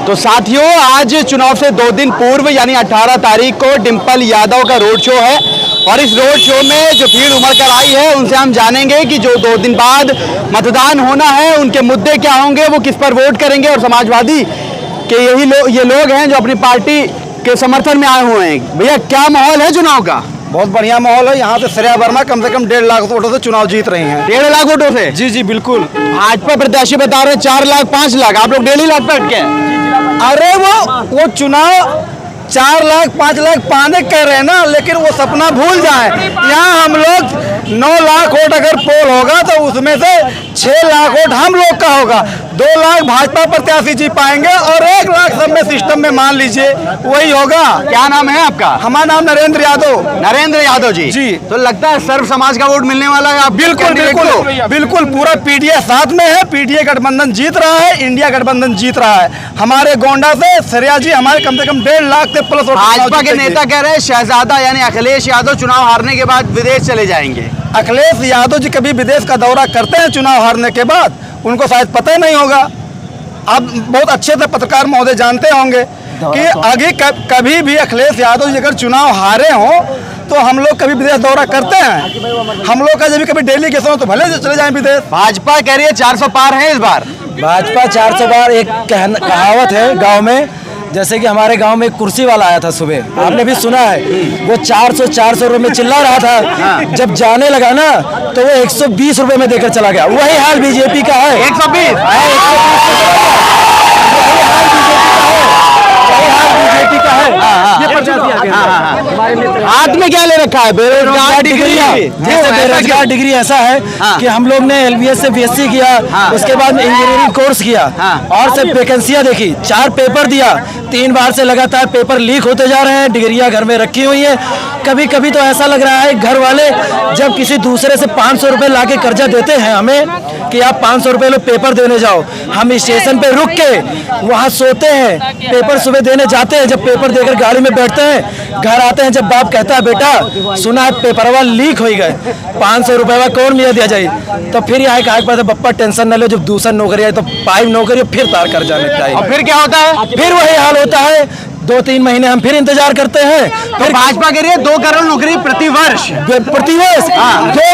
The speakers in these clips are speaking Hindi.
तो साथियों, आज चुनाव से 2 दिन पूर्व यानी 18 तारीख को डिंपल यादव का रोड शो है और इस रोड शो में जो भीड़ उमड़ कर आई है उनसे हम जानेंगे कि जो 2 दिन बाद मतदान होना है उनके मुद्दे क्या होंगे, वो किस पर वोट करेंगे। और समाजवादी के ये लोग हैं जो अपनी पार्टी के समर्थन में आए हुए हैं। भैया, क्या माहौल है चुनाव का? बहुत बढ़िया माहौल है। यहाँ से श्रेया वर्मा कम से कम 1.5 लाख वोटों से चुनाव जीत रही हैं। 1.5 लाख वोटों से? जी जी बिल्कुल। भाजपा प्रत्याशी बता रहे हैं 4 लाख 5 लाख, आप लोग 1.5 लाख पे अटके हैं। अरे वो चुनाव 4 लाख 5 लाख पाने कह रहे हैं ना, लेकिन वो सपना भूल जाए। यहाँ हम लोग 9 लाख वोट अगर पोल होगा तो उसमें से 6 लाख वोट हम लोग का होगा। 2 लाख भाजपा प्रत्याशी जीत पाएंगे और 1 लाख सब में सिस्टम में मान लीजिए वही होगा। क्या नाम है आपका? हमारा नाम नरेंद्र यादव। नरेंद्र यादव जी। जी। तो लगता है सर्व समाज का वोट मिलने वाला है? आप बिल्कुल बिल्कुल बिल्कुल पूरा पीडीए साथ में है। पीडीए गठबंधन जीत रहा है, इंडिया गठबंधन जीत रहा है। हमारे गोंडा से श्रेया जी हमारे कम से कम 1.5 लाख से प्लस। भाजपा के नेता कह रहे हैं शहजादा यानी अखिलेश यादव चुनाव हारने के बाद विदेश चले जाएंगे। अखिलेश यादव जी कभी विदेश का दौरा करते हैं चुनाव हारने के बाद? उनको शायद पता ही नहीं होगा। आप बहुत अच्छे से पत्रकार महोदय जानते होंगे कि आगे कभी भी अखिलेश यादव जी अगर चुनाव हारे हों तो हम लोग कभी विदेश दौरा करते हैं? हम लोग का जब कभी डेलीगेशन हो तो भले से चले जाएं विदेश। भाजपा कह रही है 400 पार है इस बार। भाजपा 400 बार। एक कहावत है गांव में, जैसे कि हमारे गांव में एक कुर्सी वाला आया था सुबह, आपने भी सुना है। वो 400 रुपए में चिल्ला रहा था, जब जाने लगा ना तो वो 120 रुपए में देकर चला गया। वही हाल बीजेपी का है। 120 बीजेपी का है। हाथ में क्या ले रखा है? बेरोजगार डिग्री। जैसे बेरोजगार डिग्री ऐसा है कि हम लोग ने LBS से BSc किया, उसके बाद इंजीनियरिंग कोर्स किया और सब वैकेंसियां देखी, 4 पेपर दिया, 3 बार से लगातार पेपर लीक होते जा रहे हैं। डिग्रियां घर में रखी हुई हैं। कभी कभी तो ऐसा लग रहा है घर वाले जब किसी दूसरे से 500 रुपए ला के कर्जा देते हैं हमें कि आप 500 रुपए लो पेपर देने जाओ, हम स्टेशन पे रुक के वहाँ सोते हैं, पेपर सुबह देने जाते हैं। जब पेपर देकर गाड़ी में बैठते हैं, घर आते हैं, जब बाप कहता है बेटा सुना है पेपरवा लीक हो गए, 500 रुपये कौन मिला दिया जाए, तो फिर यहाँ कहा पड़ता बप्पा टेंशन न लो, जब दूसरा नौकरी आए तो पाइप नौकरी फिर तार कर जाने चाहिए। और फिर क्या होता है? फिर वही हाल होता है। 2-3 महीने हम फिर इंतजार करते हैं। फिर भाजपा कह रही है 2 करोड़ नौकरी प्रतिवर्ष। 2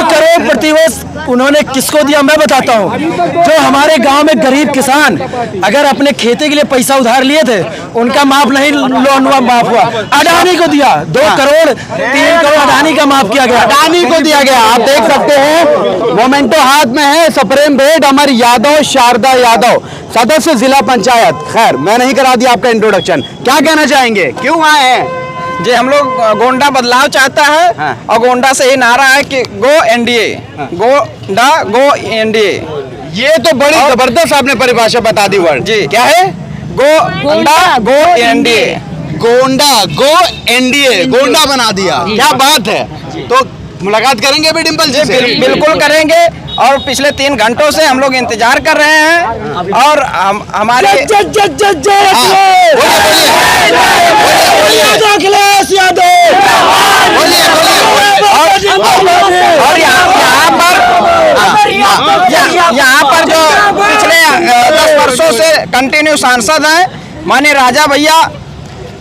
करोड़ प्रतिवर्ष उन्होंने किसको दिया मैं बताता हूँ। जो हमारे गांव में गरीब किसान अगर अपने खेती के लिए पैसा उधार लिए थे उनका माफ नहीं, लोन माफ हुआ। अडानी को दिया 2 करोड़ 3 करोड़ अडानी का माफ किया गया, अडानी को दिया गया। आप देख सकते हैं मोमेंटो हाथ में है। सुप्रीम बेड अमर यादव, शारदा यादव, सदस्य जिला पंचायत। खैर, मैं नहीं करा दिया आपका इंट्रोडक्शन। क्या कहना चाहेंगे, क्यों आए हैं? जी, हम लोग गोंडा बदलाव चाहता है और गोंडा से ही नारा है कि गो एनडीए, गोंडा गो एनडीए। ये तो बड़ी जबरदस्त आपने परिभाषा बता दी। वर्ड जी क्या है? गोंडा गो एनडीए। गोंडा गो एनडीए, गोंडा बना दिया। क्या बात है। तो मुलाकात करेंगे अभी डिंपल जी से? बिल्कुल करेंगे और पिछले 3 घंटों से हम लोग इंतजार कर रहे हैं और हमारे अखिलेश यादव और यहाँ पर जो पिछले 10 वर्षों से कंटिन्यू सांसद हैं माननीय राजा भैया,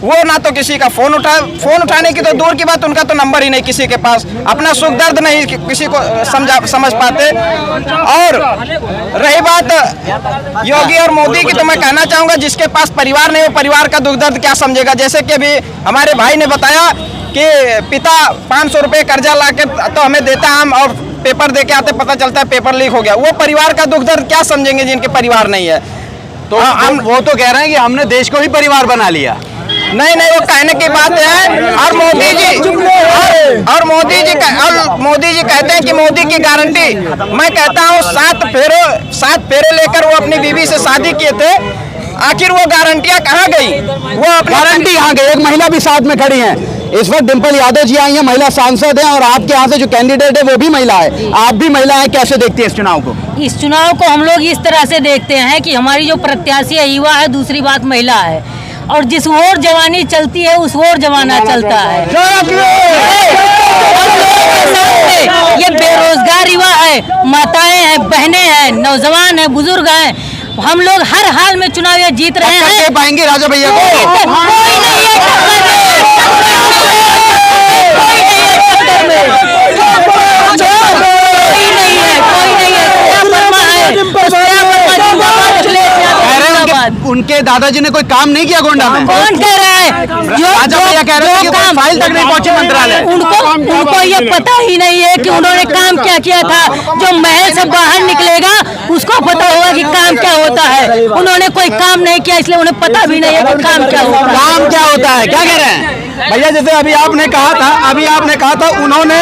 वो ना तो किसी का फोन उठाने की तो दूर की बात, उनका तो नंबर ही नहीं किसी के पास। अपना सुख दर्द नहीं किसी को समझ पाते। और रही बात योगी और मोदी की, तो मैं कहना चाहूँगा जिसके पास परिवार नहीं, वो परिवार का दुख दर्द क्या समझेगा। जैसे कि अभी हमारे भाई ने बताया कि पिता 500 रुपये कर्जा ला के तो हमें देता, हम और पेपर दे के आते पता चलता है पेपर लीक हो गया। वो परिवार का दुख दर्द क्या समझेंगे जिनके परिवार नहीं है। तो हम वो तो कह रहे हैं कि हमने देश को ही परिवार बना लिया। नहीं, वो कहने की बात है। और मोदी जी कहते हैं कि मोदी की गारंटी। मैं कहता हूँ 7 फेरे लेकर वो अपनी बीवी से शादी किए थे, आखिर वो गारंटियां कहाँ गई? वो अपनी गारंटी कहाँ गई? एक महिला भी साथ में खड़ी है इस वक्त। डिंपल यादव जी आई हैं, महिला सांसद हैं, और आपके यहाँ से जो कैंडिडेट है वो भी महिला है, आप भी महिला है। कैसे देखती है इस चुनाव को? इस चुनाव को हम लोग इस तरह से देखते हैं कि हमारी जो प्रत्याशी है युवा है, दूसरी बात महिला है, और जिस ओर जवानी चलती है उस ओर जमाना चलता है। ये बेरोजगार युवा है, माताएं हैं, बहनें हैं, नौजवान हैं, बुजुर्ग हैं, हम लोग हर हाल में चुनाव ये जीत रहे टक्कर हैं। दे पाएंगे राजा भैया को? कोई नहीं है उनके दादाजी ने कोई काम नहीं किया गोंडा में? कौन कह रहा है? राजा भैया कह रहे हैं कि कोई फाइल तक नहीं पहुंची मंत्रालय। उनको ये पता ही नहीं है कि उन्होंने काम क्या किया था। जो महल से बाहर निकलेगा उसको पता होगा कि काम क्या होता है। उन्होंने कोई काम नहीं किया इसलिए उन्हें पता भी नहीं है कि काम क्या होता है। काम क्या होता है, क्या कह रहे हैं भैया? जैसे अभी आपने कहा था उन्होंने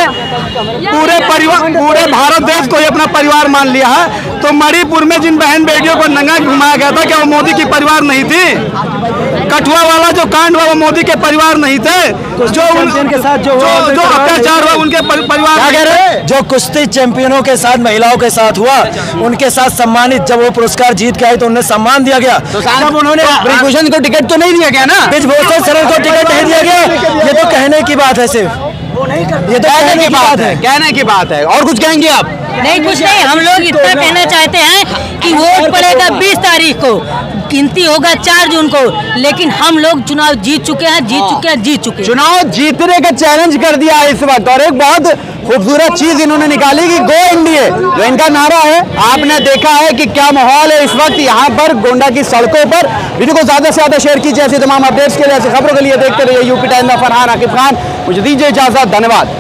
पूरे भारत देश को ही अपना परिवार मान लिया है। तो मणिपुर में जिन बहन बेटियों को नंगा घुमाया गया था, क्या वो मोदी की परिवार नहीं थी? कठुआ वाला जो कांड हुआ वो मोदी के परिवार नहीं थे? जो उनके साथ जो अत्याचार हुआ उनके परिवार क्या कह रहे हैं? जो कुश्ती चैंपियनों के साथ महिलाओं के साथ हुआ उनके साथ सम्मानित, जब वो पुरस्कार जीत के आए तो उन्हें सम्मान दिया गया। तो साहब उन्होंने ब्रिजभूषण को टिकट तो नहीं दिया गया ना? ब्रिजभूषण शरण को टिकट नहीं दिया गया। ये तो कहने की बात है, सिर्फ ये तो कहने की बात है, कहने की बात है। और कुछ कहेंगे आप? नहीं कुछ नहीं, हम लोग इतना कहना चाहते हैं कि वोट पड़ेगा 20 तारीख को, गिनती होगा 4 जून को, लेकिन हम लोग चुनाव जीत चुके हैं। चुनाव जीतने का चैलेंज कर दिया है इस वक्त। और एक बहुत खूबसूरत चीज इन्होंने निकाली कि गो इंडिया जो इनका नारा है। आपने देखा है कि क्या माहौल है इस वक्त यहाँ पर गोंडा की सड़कों पर। वीडियो को ज्यादा से ज्यादा शेयर कीजिए। ऐसी तमाम अपडेट्स के लिए, ऐसी खबरों के लिए देखते रहिए यूपी टाइम में। फरहान आकिब खान, मुझे दीजिए इजाजत, धन्यवाद।